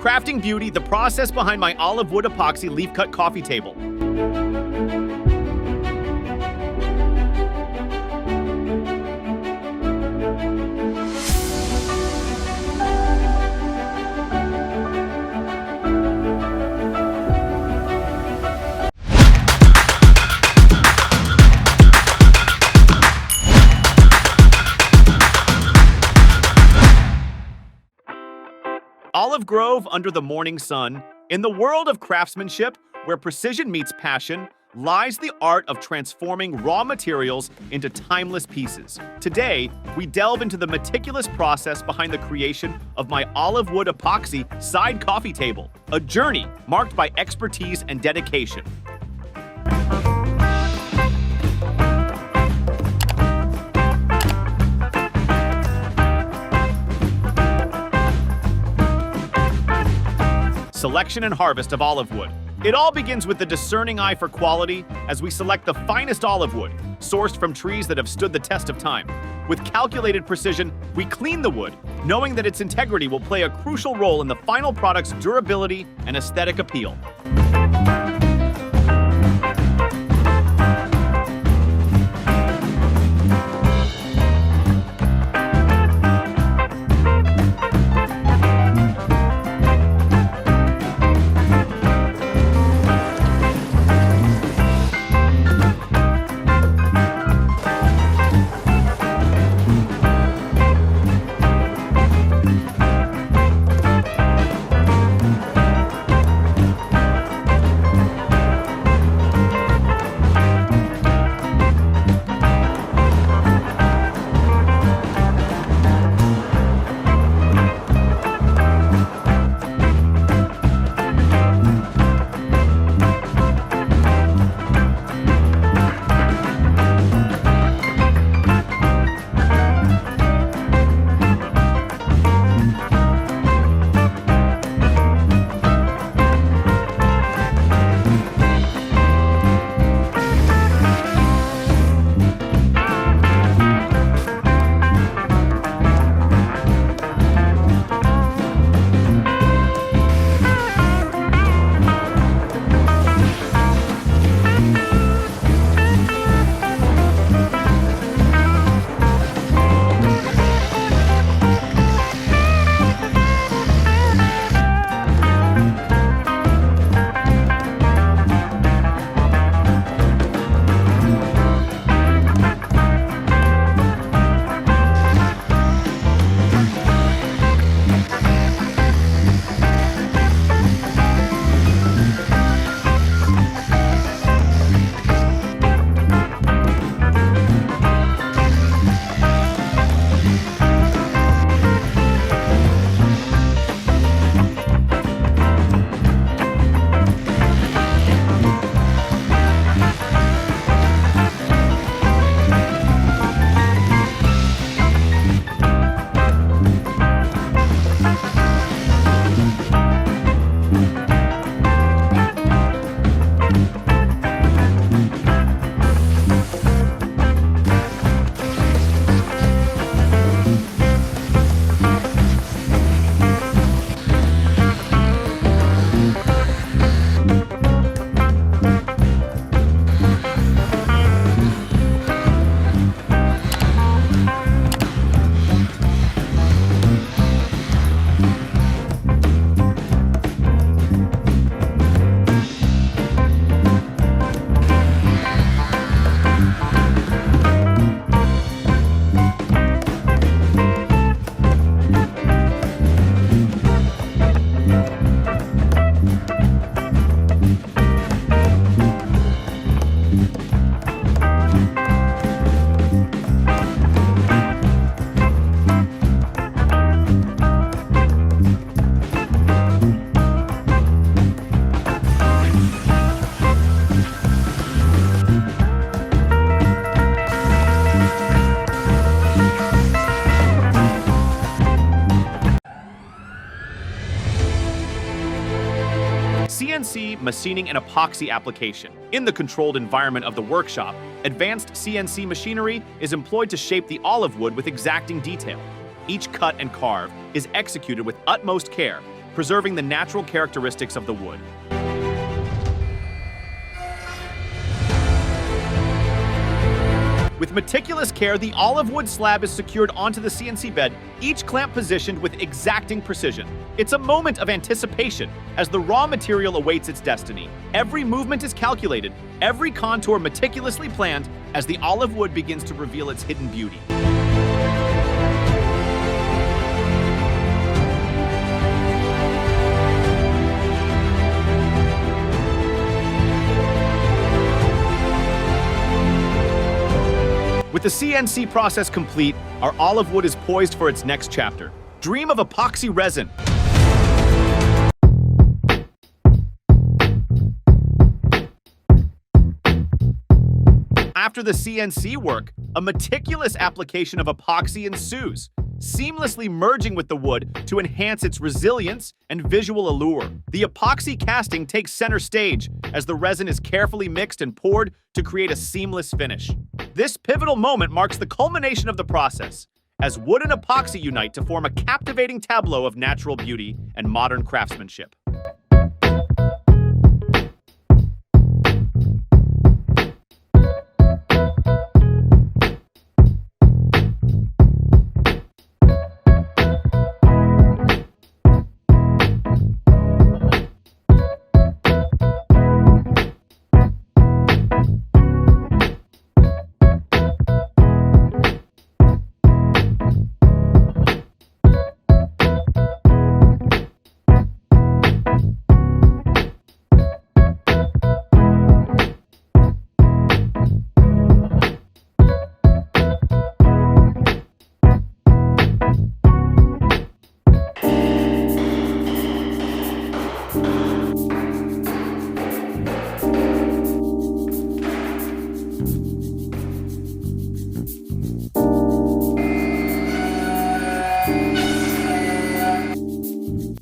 Crafting beauty, the process behind my Olivewood epoxy leaf-cut coffee table. Olive Grove under the morning sun. In the world of craftsmanship, where precision meets passion, lies the art of transforming raw materials into timeless pieces. Today, we delve into the meticulous process behind the creation of my Olivewood epoxy side coffee table, a journey marked by expertise and dedication. Selection and harvest of olive wood. It all begins with the discerning eye for quality as we select the finest olive wood, sourced from trees that have stood the test of time. With calculated precision, we clean the wood, knowing that its integrity will play a crucial role in the final product's durability and aesthetic appeal. CNC machining and epoxy application. In the controlled environment of the workshop, advanced CNC machinery is employed to shape the olive wood with exacting detail. Each cut and carve is executed with utmost care, preserving the natural characteristics of the wood. With meticulous care, the olive wood slab is secured onto the CNC bed, each clamp positioned with exacting precision. It's a moment of anticipation as the raw material awaits its destiny. Every movement is calculated, every contour meticulously planned as the olive wood begins to reveal its hidden beauty. With the CNC process complete, our olive wood is poised for its next chapter. Dream of epoxy resin. After the CNC work, a meticulous application of epoxy ensues, seamlessly merging with the wood to enhance its resilience and visual allure. The epoxy casting takes center stage as the resin is carefully mixed and poured to create a seamless finish. This pivotal moment marks the culmination of the process, as wood and epoxy unite to form a captivating tableau of natural beauty and modern craftsmanship.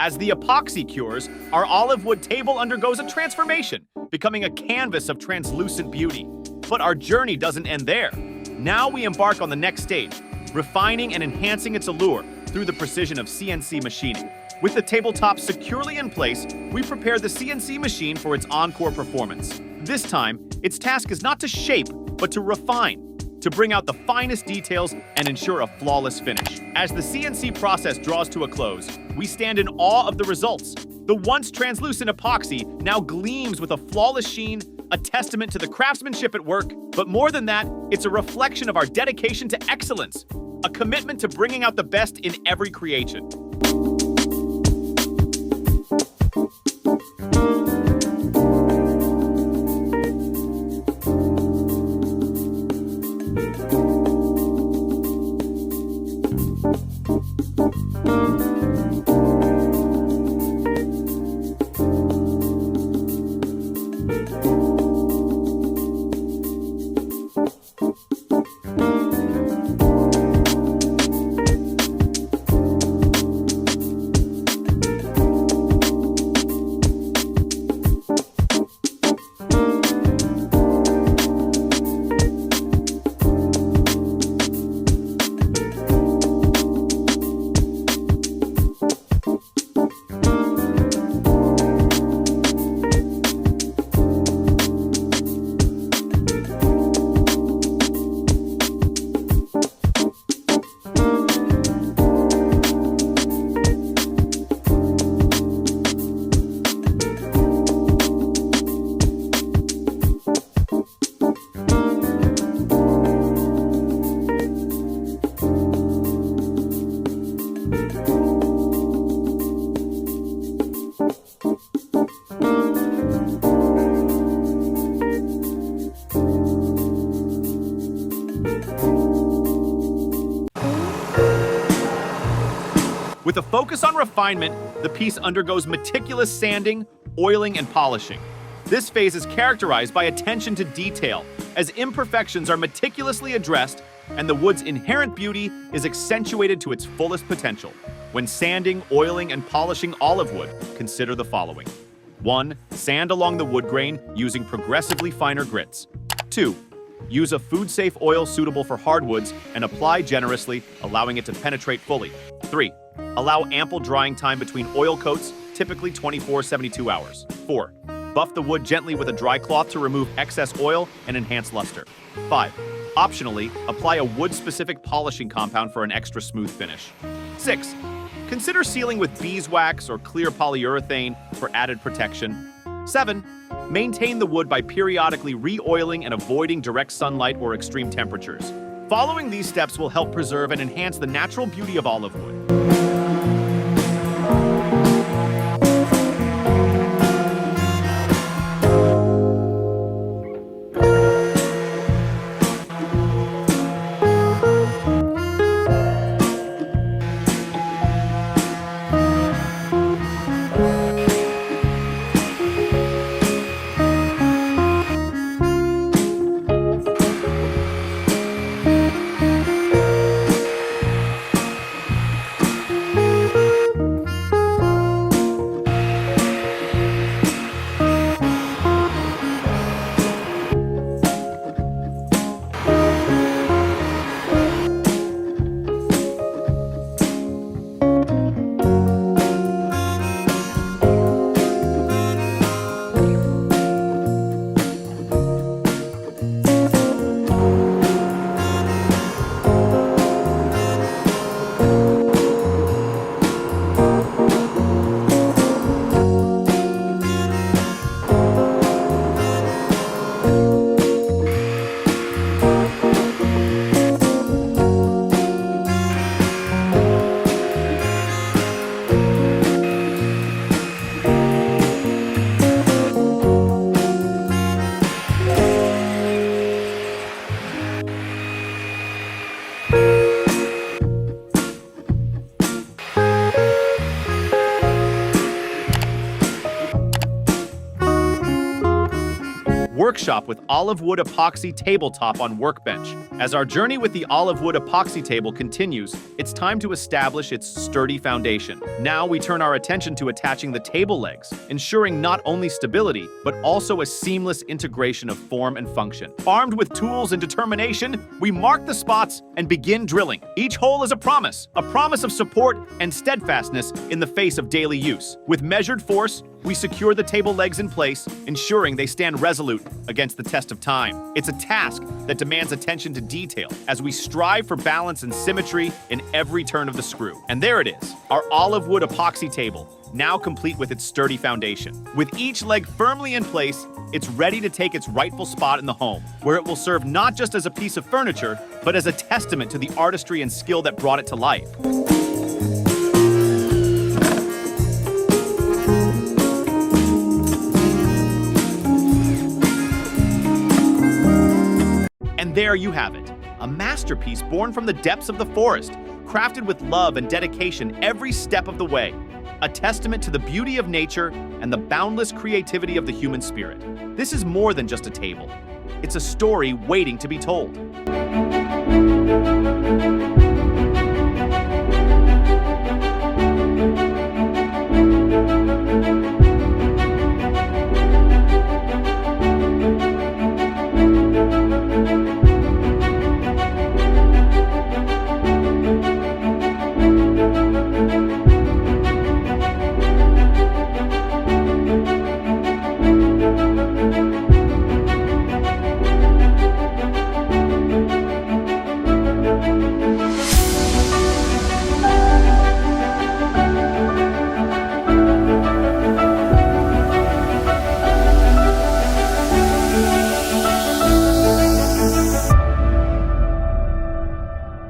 As the epoxy cures, our olive wood table undergoes a transformation, becoming a canvas of translucent beauty. But our journey doesn't end there. Now we embark on the next stage, refining and enhancing its allure through the precision of CNC machining. With the tabletop securely in place, we prepare the CNC machine for its encore performance. This time, its task is not to shape, but to refine, to bring out the finest details and ensure a flawless finish. As the CNC process draws to a close, we stand in awe of the results. The once translucent epoxy now gleams with a flawless sheen, a testament to the craftsmanship at work. But more than that, it's a reflection of our dedication to excellence, a commitment to bringing out the best in every creation. With a focus on refinement, the piece undergoes meticulous sanding, oiling, and polishing. This phase is characterized by attention to detail, as imperfections are meticulously addressed and the wood's inherent beauty is accentuated to its fullest potential. When sanding, oiling, and polishing olive wood, consider the following. 1. Sand along the wood grain using progressively finer grits. 2. Use a food-safe oil suitable for hardwoods and apply generously, allowing it to penetrate fully. 3. Allow ample drying time between oil coats, typically 24-72 hours. 4. Buff the wood gently with a dry cloth to remove excess oil and enhance luster. 5. Optionally, apply a wood-specific polishing compound for an extra smooth finish. 6. Consider sealing with beeswax or clear polyurethane for added protection. 7. Maintain the wood by periodically re-oiling and avoiding direct sunlight or extreme temperatures. Following these steps will help preserve and enhance the natural beauty of olive wood. Workshop with Olivewood epoxy tabletop on workbench. As our journey with the Olivewood epoxy table continues, it's time to establish its sturdy foundation. Now we turn our attention to attaching the table legs, ensuring not only stability, but also a seamless integration of form and function. Armed with tools and determination, we mark the spots and begin drilling. Each hole is a promise of support and steadfastness in the face of daily use. With measured force, we secure the table legs in place, ensuring they stand resolute against the test of time. It's a task that demands attention to detail as we strive for balance and symmetry in every turn of the screw. And there it is, our Olivewood epoxy table, now complete with its sturdy foundation. With each leg firmly in place, it's ready to take its rightful spot in the home, where it will serve not just as a piece of furniture, but as a testament to the artistry and skill that brought it to life. And there you have it, a masterpiece born from the depths of the forest, crafted with love and dedication every step of the way, a testament to the beauty of nature and the boundless creativity of the human spirit. This is more than just a table. It's a story waiting to be told.